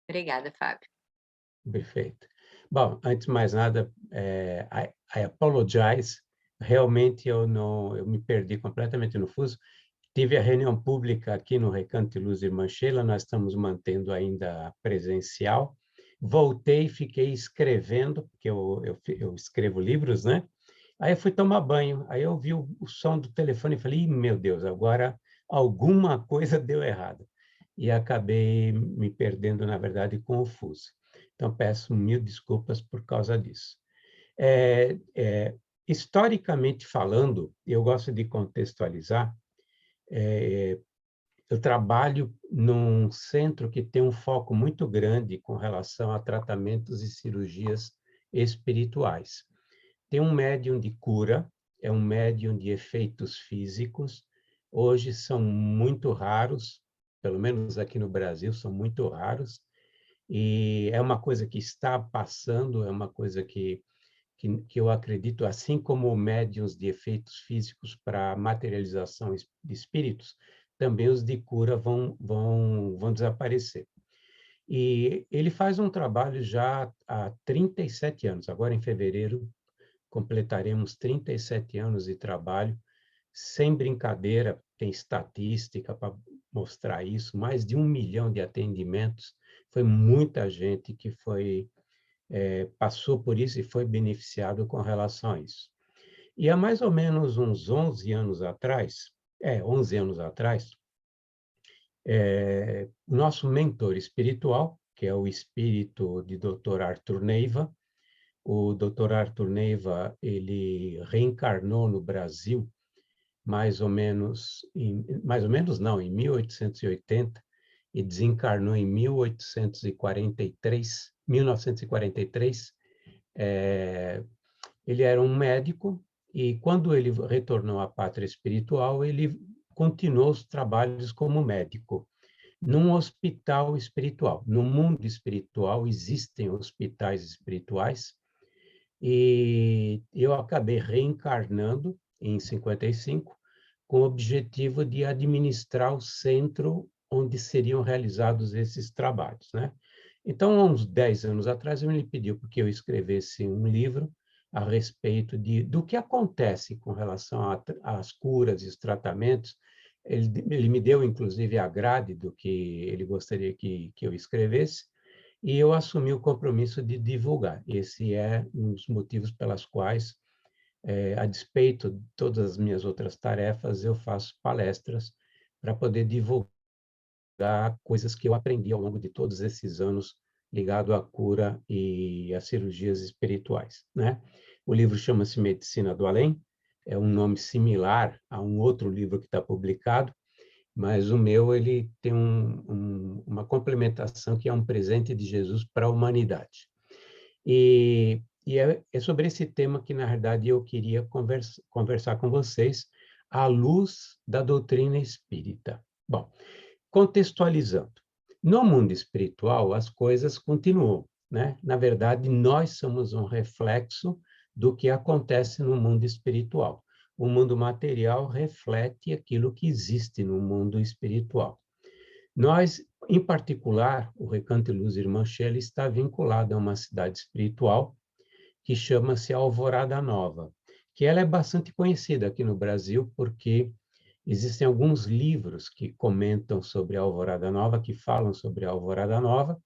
Obrigada, Fábio. Perfeito. Bom, antes de mais nada, I apologize. Realmente eu me perdi completamente no fuso. Tive a reunião pública aqui no Recanto de Luz Irmã Sheila, nós estamos mantendo ainda presencial. Voltei e fiquei escrevendo, porque eu escrevo livros, né? Aí eu fui tomar banho, aí eu vi o som do telefone e falei, "Ih, meu Deus, agora alguma coisa deu errado." E acabei me perdendo, na verdade, com o fuso. Então, peço mil desculpas por causa disso. É, é, Historicamente falando, eu gosto de contextualizar, eu trabalho num centro que tem um foco muito grande com relação a tratamentos e cirurgias espirituais. Tem um médium de cura, é um médium de efeitos físicos. Hoje são muito raros, pelo menos aqui no Brasil, são muito raros. E é uma coisa que está passando, é uma coisa que eu acredito, assim como médiuns de efeitos físicos para materialização de espíritos, também os de cura vão desaparecer. E ele faz um trabalho já há 37 anos. Agora, em fevereiro, completaremos 37 anos de trabalho, sem brincadeira, tem estatística para mostrar isso, mais de 1 milhão de atendimentos, foi muita gente que passou por isso e foi beneficiado com relação a isso. E há mais ou menos uns 11 anos atrás, 11 anos atrás, o nosso mentor espiritual, que é o espírito de Dr. Arthur Neiva, o Dr. Arthur Neiva, ele reencarnou no Brasil mais ou menos não, em 1880, e desencarnou em 1943. Ele era um médico e quando ele retornou à pátria espiritual, ele continuou os trabalhos como médico num hospital espiritual. No mundo espiritual existem hospitais espirituais e eu acabei reencarnando em 55 com o objetivo de administrar o centro onde seriam realizados esses trabalhos, né? Então, há uns 10 anos atrás, ele me pediu que eu escrevesse um livro a respeito do que acontece com relação às curas e os tratamentos. Ele me deu, inclusive, a grade do que ele gostaria que eu escrevesse, e eu assumi o compromisso de divulgar. Esse é um dos motivos pelas quais, a despeito de todas as minhas outras tarefas, eu faço palestras para poder divulgar coisas que eu aprendi ao longo de todos esses anos ligado à cura e às cirurgias espirituais, né? O livro chama-se Medicina do Além, é um nome similar a um outro livro que está publicado, mas o meu ele tem uma complementação que é um presente de Jesus para a humanidade. É sobre esse tema que, na verdade, eu queria conversar com vocês, à luz da doutrina espírita. Bom, contextualizando, no mundo espiritual, as coisas continuam, né? Na verdade, nós somos um reflexo do que acontece no mundo espiritual. O mundo material reflete aquilo que existe no mundo espiritual. Nós, em particular, o Recanto de Luz Irmã Sheila está vinculado a uma cidade espiritual que chama-se Alvorada Nova, que ela é bastante conhecida aqui no Brasil porque existem alguns livros que comentam sobre a Alvorada Nova, que falam sobre a Alvorada Nova,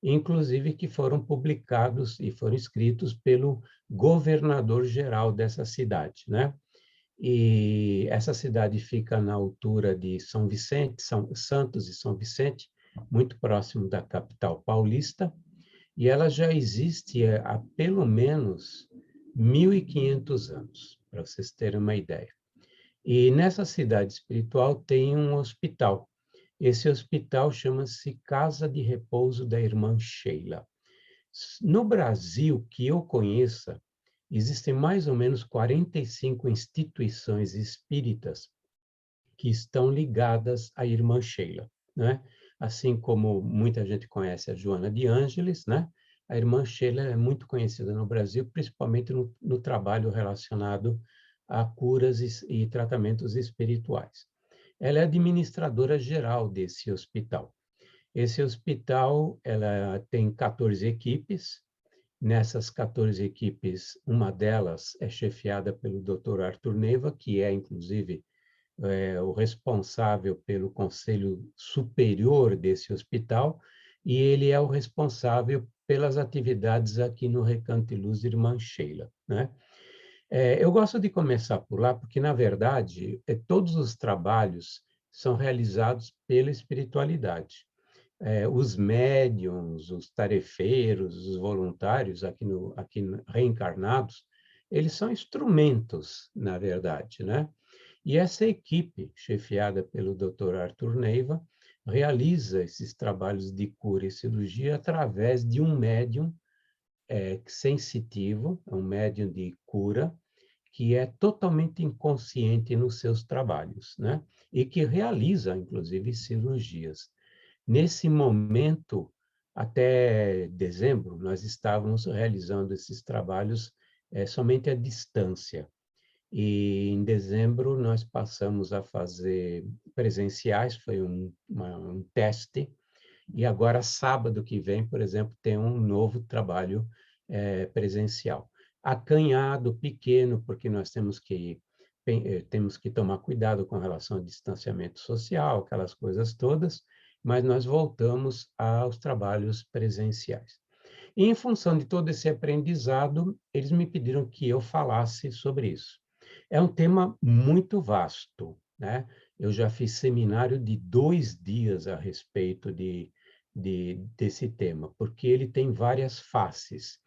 inclusive que foram publicados e foram escritos pelo governador-geral dessa cidade, né? E essa cidade fica na altura de São Vicente, São Santos e São Vicente, muito próximo da capital paulista, e ela já existe há pelo menos 1.500 anos, para vocês terem uma ideia. E nessa cidade espiritual tem um hospital. Esse hospital chama-se Casa de Repouso da Irmã Sheila. No Brasil, que eu conheça, existem mais ou menos 45 instituições espíritas que estão ligadas à Irmã Sheila, né? Assim como muita gente conhece a Joana de Ângeles, né? A Irmã Sheila é muito conhecida no Brasil, principalmente no trabalho relacionado a curas e tratamentos espirituais. Ela é administradora geral desse hospital. Esse hospital, ela tem 14 equipes. Nessas 14 equipes, uma delas é chefiada pelo Dr. Arthur Neiva, que é, inclusive, o responsável pelo conselho superior desse hospital, e ele é o responsável pelas atividades aqui no Recanto e Luz Irmã Sheila, né? Eu gosto de começar por lá, porque, na verdade, todos os trabalhos são realizados pela espiritualidade. Os médiuns, os tarefeiros, os voluntários reencarnados, eles são instrumentos, na verdade, né? E essa equipe, chefiada pelo Dr. Arthur Neiva, realiza esses trabalhos de cura e cirurgia através de um médium sensitivo, um médium de cura, que é totalmente inconsciente nos seus trabalhos, né? E que realiza, inclusive, cirurgias. Nesse momento, até dezembro, nós estávamos realizando esses trabalhos somente à distância. E em dezembro nós passamos a fazer presenciais, foi um teste, e agora sábado que vem, por exemplo, tem um novo trabalho presencial. Acanhado, pequeno, porque nós temos que tomar cuidado com relação ao distanciamento social, aquelas coisas todas, mas nós voltamos aos trabalhos presenciais. E, em função de todo esse aprendizado, eles me pediram que eu falasse sobre isso. É um tema muito vasto, né? Eu já fiz seminário de 2 dias a respeito desse tema, porque ele tem várias faces.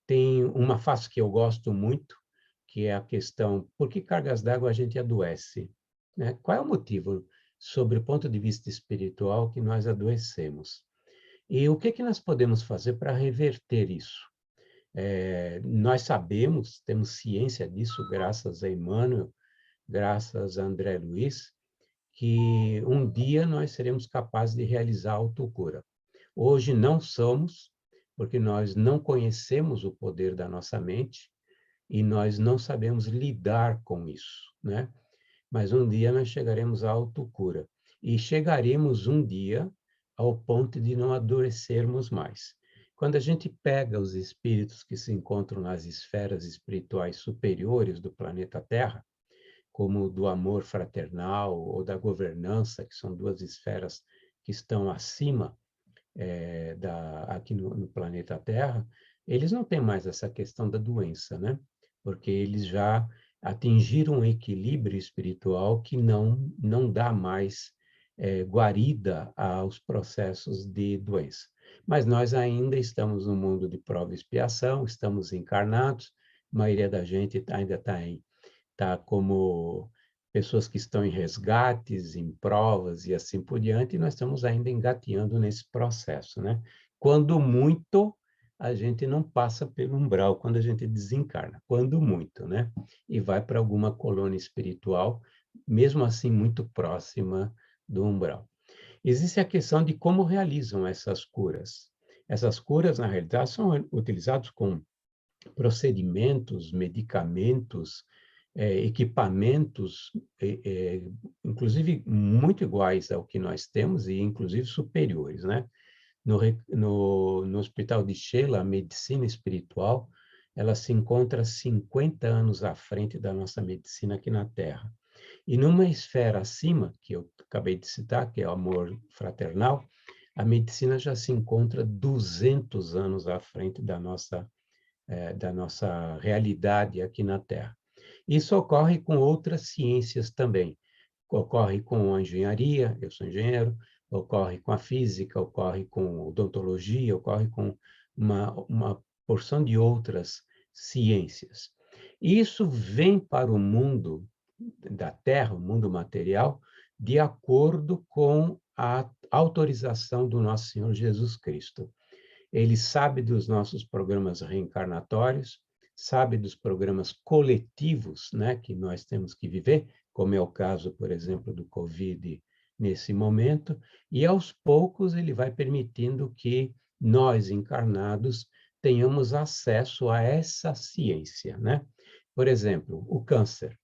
Tem uma face que eu gosto muito, que é a questão, por que cargas d'água a gente adoece? Né? Qual é o motivo, sobre o ponto de vista espiritual, que nós adoecemos? E o que que nós podemos fazer para reverter isso? Nós sabemos, temos ciência disso, graças a Emmanuel, graças a André Luiz, que um dia nós seremos capazes de realizar a autocura. Hoje não somos, porque nós não conhecemos o poder da nossa mente e nós não sabemos lidar com isso, né? Mas um dia nós chegaremos à autocura. E chegaremos um dia ao ponto de não adoecermos mais. Quando a gente pega os espíritos que se encontram nas esferas espirituais superiores do planeta Terra, como o do amor fraternal ou da governança, que são duas esferas que estão acima aqui no planeta Terra, eles não têm mais essa questão da doença, né? Porque eles já atingiram um equilíbrio espiritual que não dá mais guarida aos processos de doença. Mas nós ainda estamos no mundo de prova e expiação, estamos encarnados, a maioria da gente ainda está como pessoas que estão em resgates, em provas e assim por diante, e nós estamos ainda engateando nesse processo, né? Quando muito, a gente não passa pelo umbral quando a gente desencarna, quando muito, né? E vai para alguma colônia espiritual, mesmo assim muito próxima do umbral. Existe a questão de como realizam essas curas. Essas curas, na realidade, são utilizadas com procedimentos, medicamentos, equipamentos, inclusive muito iguais ao que nós temos e inclusive superiores, né? No Hospital de Sheila, a medicina espiritual, ela se encontra 50 anos à frente da nossa medicina aqui na Terra. E numa esfera acima, que eu acabei de citar, que é o amor fraternal, a medicina já se encontra 200 anos à frente da nossa realidade aqui na Terra. Isso ocorre com outras ciências também. Ocorre com a engenharia, eu sou engenheiro, ocorre com a física, ocorre com odontologia, ocorre com uma porção de outras ciências. Isso vem para o mundo da Terra, o mundo material, de acordo com a autorização do nosso Senhor Jesus Cristo. Ele sabe dos nossos programas reencarnatórios, sabe dos programas coletivos, né, que nós temos que viver, como é o caso, por exemplo, do Covid nesse momento, e aos poucos ele vai permitindo que nós, encarnados, tenhamos acesso a essa ciência, né? Por exemplo, o câncer.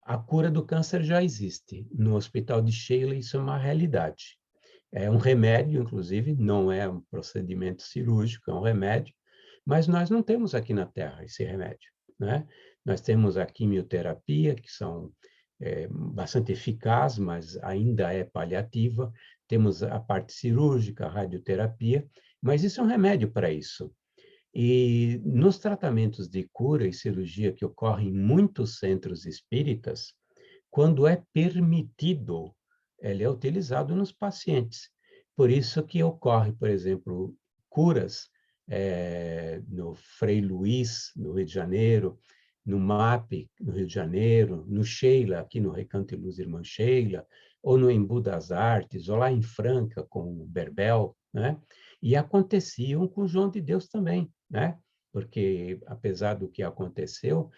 A cura do câncer já existe. No Hospital de Sheila, isso é uma realidade. É um remédio, inclusive, não é um procedimento cirúrgico, é um remédio, mas nós não temos aqui na Terra esse remédio, né? Nós temos a quimioterapia, que são bastante eficaz, mas ainda é paliativa. Temos a parte cirúrgica, a radioterapia, mas isso é um remédio para isso. E nos tratamentos de cura e cirurgia que ocorrem em muitos centros espíritas, quando é permitido, ele é utilizado nos pacientes. Por isso que ocorre, por exemplo, curas no Frei Luís, no Rio de Janeiro, no MAP, no Rio de Janeiro, no Sheila, aqui no Recanto e Luz Irmã Sheila, ou no Embu das Artes, ou lá em Franca, com o Berbel, né? E aconteciam com o João de Deus também, né? Porque, apesar do que aconteceu,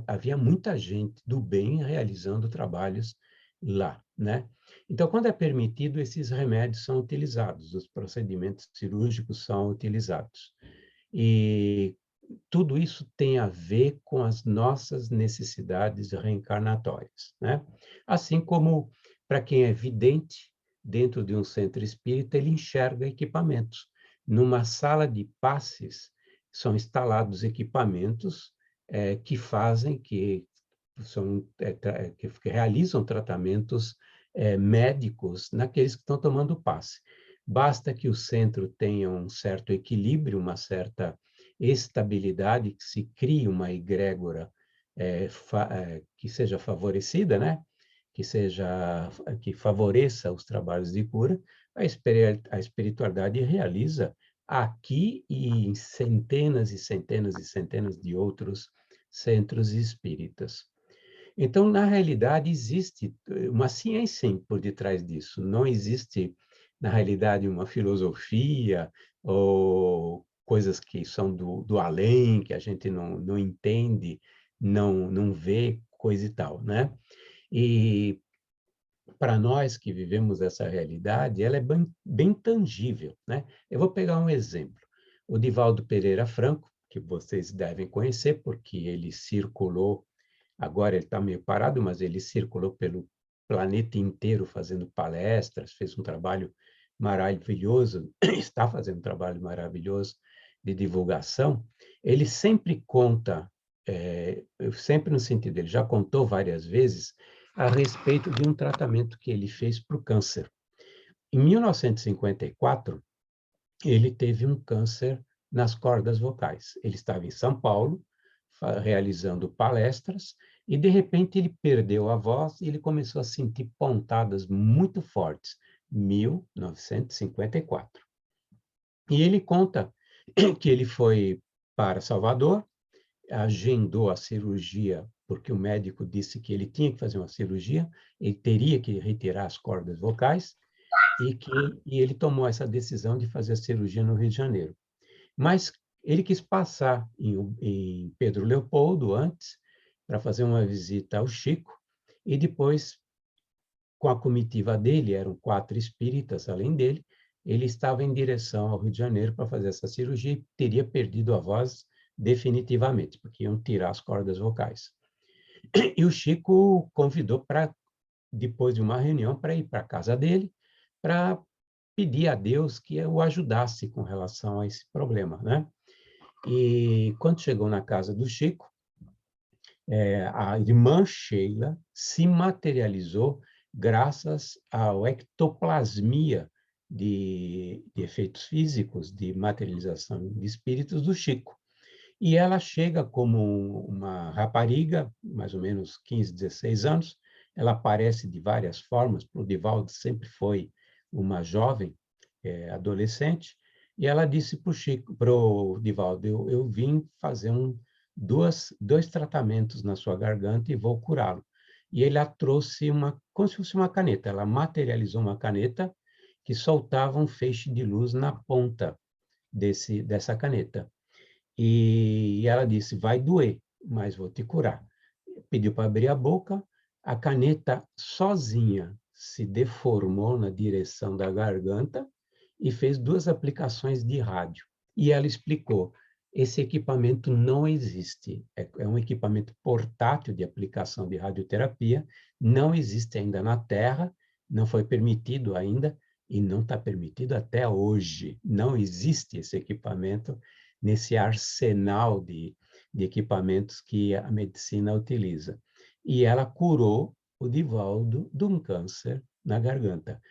havia muita gente do bem realizando trabalhos lá, né? Então, quando é permitido, esses remédios são utilizados, os procedimentos cirúrgicos são utilizados. E tudo isso tem a ver com as nossas necessidades reencarnatórias, né? Assim como, para quem é vidente, dentro de um centro espírita, ele enxerga equipamentos. Numa sala de passes, são instalados equipamentos que fazem, que realizam tratamentos médicos naqueles que estão tomando passe. Basta que o centro tenha um certo equilíbrio, uma certa estabilidade, que se crie uma egrégora que seja favorecida, né? Que favoreça os trabalhos de cura, a espiritualidade realiza aqui e em centenas e centenas e centenas de outros centros espíritas. Então, na realidade, existe uma ciência por detrás disso. Não existe, na realidade, uma filosofia ou coisas que são do além, que a gente não entende, não vê, coisa e tal, né? E para nós que vivemos essa realidade, ela é bem tangível, né? Eu vou pegar um exemplo. O Divaldo Pereira Franco, que vocês devem conhecer, porque ele circulou. Agora ele está meio parado, mas ele circulou pelo planeta inteiro fazendo palestras, fez um trabalho maravilhoso, está fazendo um trabalho maravilhoso de divulgação. Ele sempre conta, sempre no sentido, ele já contou várias vezes a respeito de um tratamento que ele fez para o câncer. Em 1954, ele teve um câncer nas cordas vocais. Ele estava em São Paulo, realizando palestras, e de repente ele perdeu a voz e ele começou a sentir pontadas muito fortes, 1954. E ele conta que ele foi para Salvador, agendou a cirurgia, porque o médico disse que ele tinha que fazer uma cirurgia, ele teria que retirar as cordas vocais, e ele tomou essa decisão de fazer a cirurgia no Rio de Janeiro. Mas ele quis passar em Pedro Leopoldo antes, para fazer uma visita ao Chico, e depois, com a comitiva dele, eram 4 espíritas além dele, ele estava em direção ao Rio de Janeiro para fazer essa cirurgia e teria perdido a voz definitivamente, porque iam tirar as cordas vocais. E o Chico convidou para, depois de uma reunião, para ir para a casa dele, para pedir a Deus que o ajudasse com relação a esse problema, né? E quando chegou na casa do Chico, a irmã Sheila se materializou graças ao ectoplasmia de efeitos físicos, de materialização de espíritos do Chico. E ela chega como uma rapariga, mais ou menos 15, 16 anos, ela aparece de várias formas, o Divaldo sempre foi uma jovem, adolescente, e ela disse para o Divaldo, eu vim fazer dois tratamentos na sua garganta e vou curá-lo. E ele a trouxe como se fosse uma caneta, ela materializou uma caneta que soltava um feixe de luz na ponta dessa caneta. E ela disse, vai doer, mas vou te curar. Pediu para abrir a boca, a caneta sozinha se deformou na direção da garganta e fez 2 aplicações de rádio. E ela explicou, esse equipamento não existe, é um equipamento portátil de aplicação de radioterapia, não existe ainda na Terra, não foi permitido ainda, e não está permitido até hoje. Não existe esse equipamento nesse arsenal de equipamentos que a medicina utiliza. E ela curou o Divaldo de um câncer na garganta.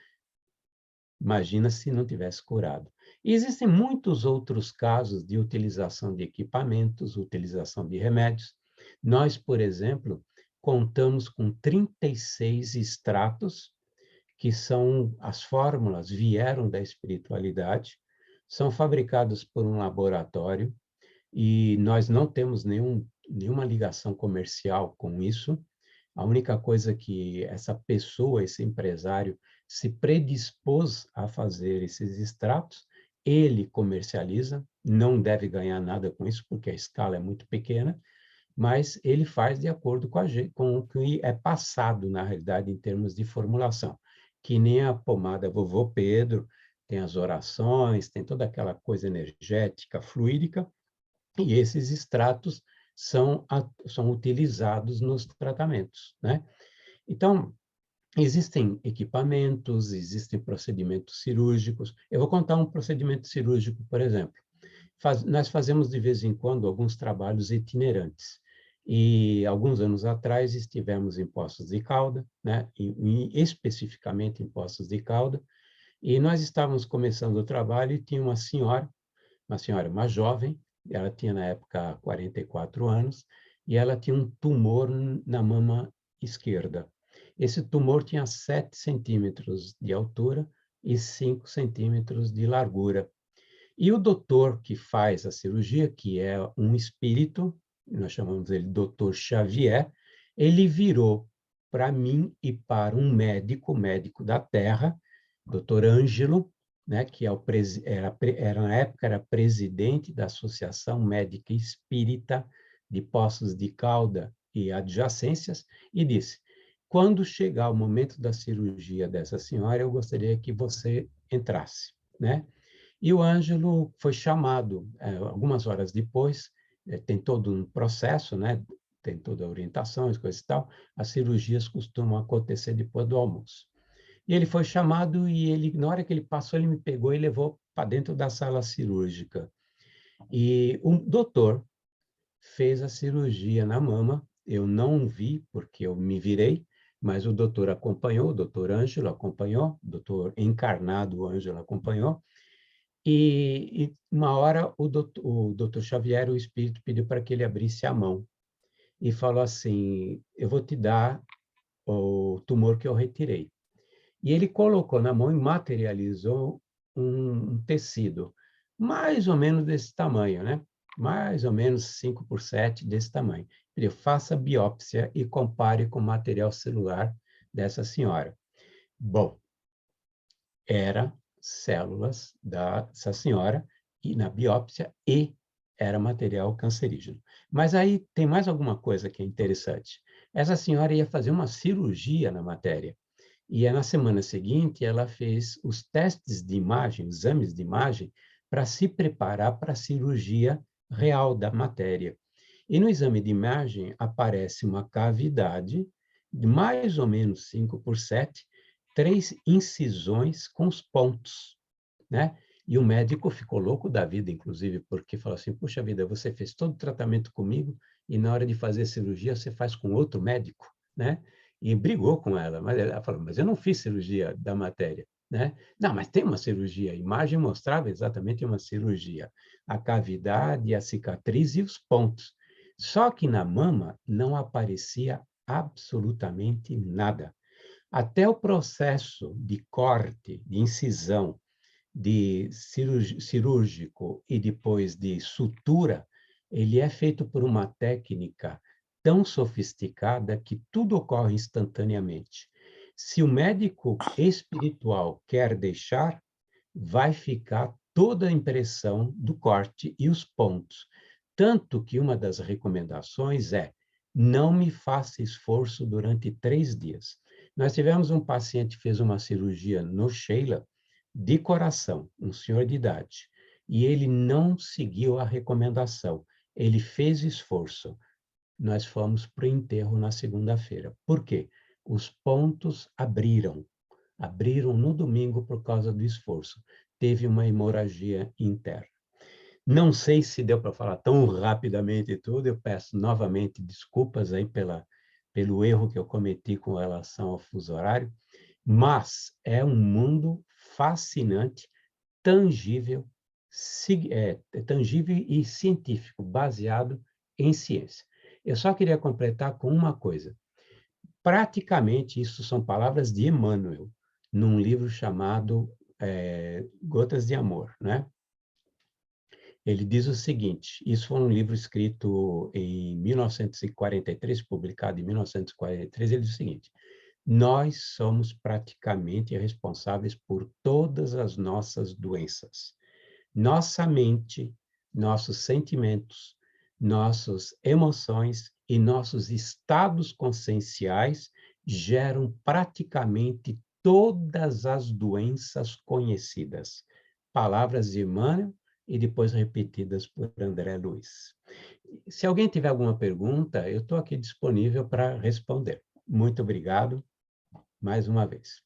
Imagina se não tivesse curado. E existem muitos outros casos de utilização de equipamentos, utilização de remédios. Nós, por exemplo, contamos com 36 extratos, que são as fórmulas, vieram da espiritualidade, são fabricados por um laboratório, e nós não temos nenhuma ligação comercial com isso. A única coisa que essa pessoa, esse empresário, se predispôs a fazer esses extratos, ele comercializa, não deve ganhar nada com isso, porque a escala é muito pequena, mas ele faz de acordo com o que é passado, na realidade, em termos de formulação. Que nem a pomada Vovô Pedro, tem as orações, tem toda aquela coisa energética, fluídica, e esses extratos são utilizados nos tratamentos, né? Então, existem equipamentos, existem procedimentos cirúrgicos. Eu vou contar um procedimento cirúrgico, por exemplo. Nós fazemos, de vez em quando, alguns trabalhos itinerantes. E, alguns anos atrás, estivemos em Poços de Calda, né? Especificamente em Poços de Calda, e nós estávamos começando o trabalho e tinha uma jovem, ela tinha na época 44 anos, e ela tinha um tumor na mama esquerda. Esse tumor tinha 7 centímetros de altura e 5 centímetros de largura. E o doutor que faz a cirurgia, que é um espírito, nós chamamos ele Doutor Xavier, ele virou para mim e para um médico da Terra, Doutor Ângelo, né, que é na época era presidente da Associação Médica Espírita de Poços de Calda e adjacências, e disse: quando chegar o momento da cirurgia dessa senhora, eu gostaria que você entrasse, né? E o Ângelo foi chamado, algumas horas depois, tem todo um processo, né? Tem toda a orientação, as coisas e tal. As cirurgias costumam acontecer depois do almoço. E ele foi chamado e na hora que ele passou, ele me pegou e levou para dentro da sala cirúrgica. E o doutor fez a cirurgia na mama. Eu não vi, porque eu me virei, mas o doutor acompanhou, o doutor Ângelo acompanhou, o doutor encarnado Ângelo acompanhou. E uma hora o doutor Xavier, o espírito, pediu para que ele abrisse a mão e falou assim: eu vou te dar o tumor que eu retirei. E ele colocou na mão e materializou um tecido, mais ou menos desse tamanho, né? Mais ou menos 5 por 7 desse tamanho. Ele faça biópsia e compare com o material celular dessa senhora. Bom, era células dessa senhora e na biópsia e era material cancerígeno. Mas aí tem mais alguma coisa que é interessante. Essa senhora ia fazer uma cirurgia na matéria. E na semana seguinte, ela fez os testes de imagem, exames de imagem, para se preparar para a cirurgia real da matéria. E no exame de imagem aparece uma cavidade de mais ou menos 5 por 7, 3 incisões com os pontos, né? E o médico ficou louco da vida, inclusive, porque falou assim: puxa vida, você fez todo o tratamento comigo e na hora de fazer a cirurgia você faz com outro médico, né? E brigou com ela, mas ela falou: mas eu não fiz cirurgia da matéria, né? Não, mas tem uma cirurgia. A imagem mostrava exatamente uma cirurgia. A cavidade, a cicatriz e os pontos. Só que na mama não aparecia absolutamente nada. Até o processo de corte, de incisão, de cirúrgico e depois de sutura, ele é feito por uma técnica tão sofisticada que tudo ocorre instantaneamente. Se o médico espiritual quer deixar, vai ficar toda a impressão do corte e os pontos. Tanto que uma das recomendações é: não me faça esforço durante 3 dias. Nós tivemos um paciente que fez uma cirurgia no Sheila, de coração, um senhor de idade, e ele não seguiu a recomendação. Ele fez esforço. Nós fomos para o enterro na segunda-feira. Por quê? Os pontos abriram. Abriram no domingo por causa do esforço. Teve uma hemorragia interna. Não sei se deu para falar tão rapidamente tudo, eu peço novamente desculpas aí pelo erro que eu cometi com relação ao fuso horário, mas é um mundo fascinante, tangível, tangível e científico, baseado em ciência. Eu só queria completar com uma coisa. Praticamente, isso são palavras de Emmanuel, num livro chamado Gotas de Amor, né? Ele diz o seguinte, isso foi um livro escrito em 1943, publicado em 1943, ele diz o seguinte, nós somos praticamente responsáveis por todas as nossas doenças. Nossa mente, nossos sentimentos, nossas emoções e nossos estados conscienciais geram praticamente todas as doenças conhecidas. Palavras de Emmanuel e depois repetidas por André Luiz. Se alguém tiver alguma pergunta, eu estou aqui disponível para responder. Muito obrigado mais uma vez.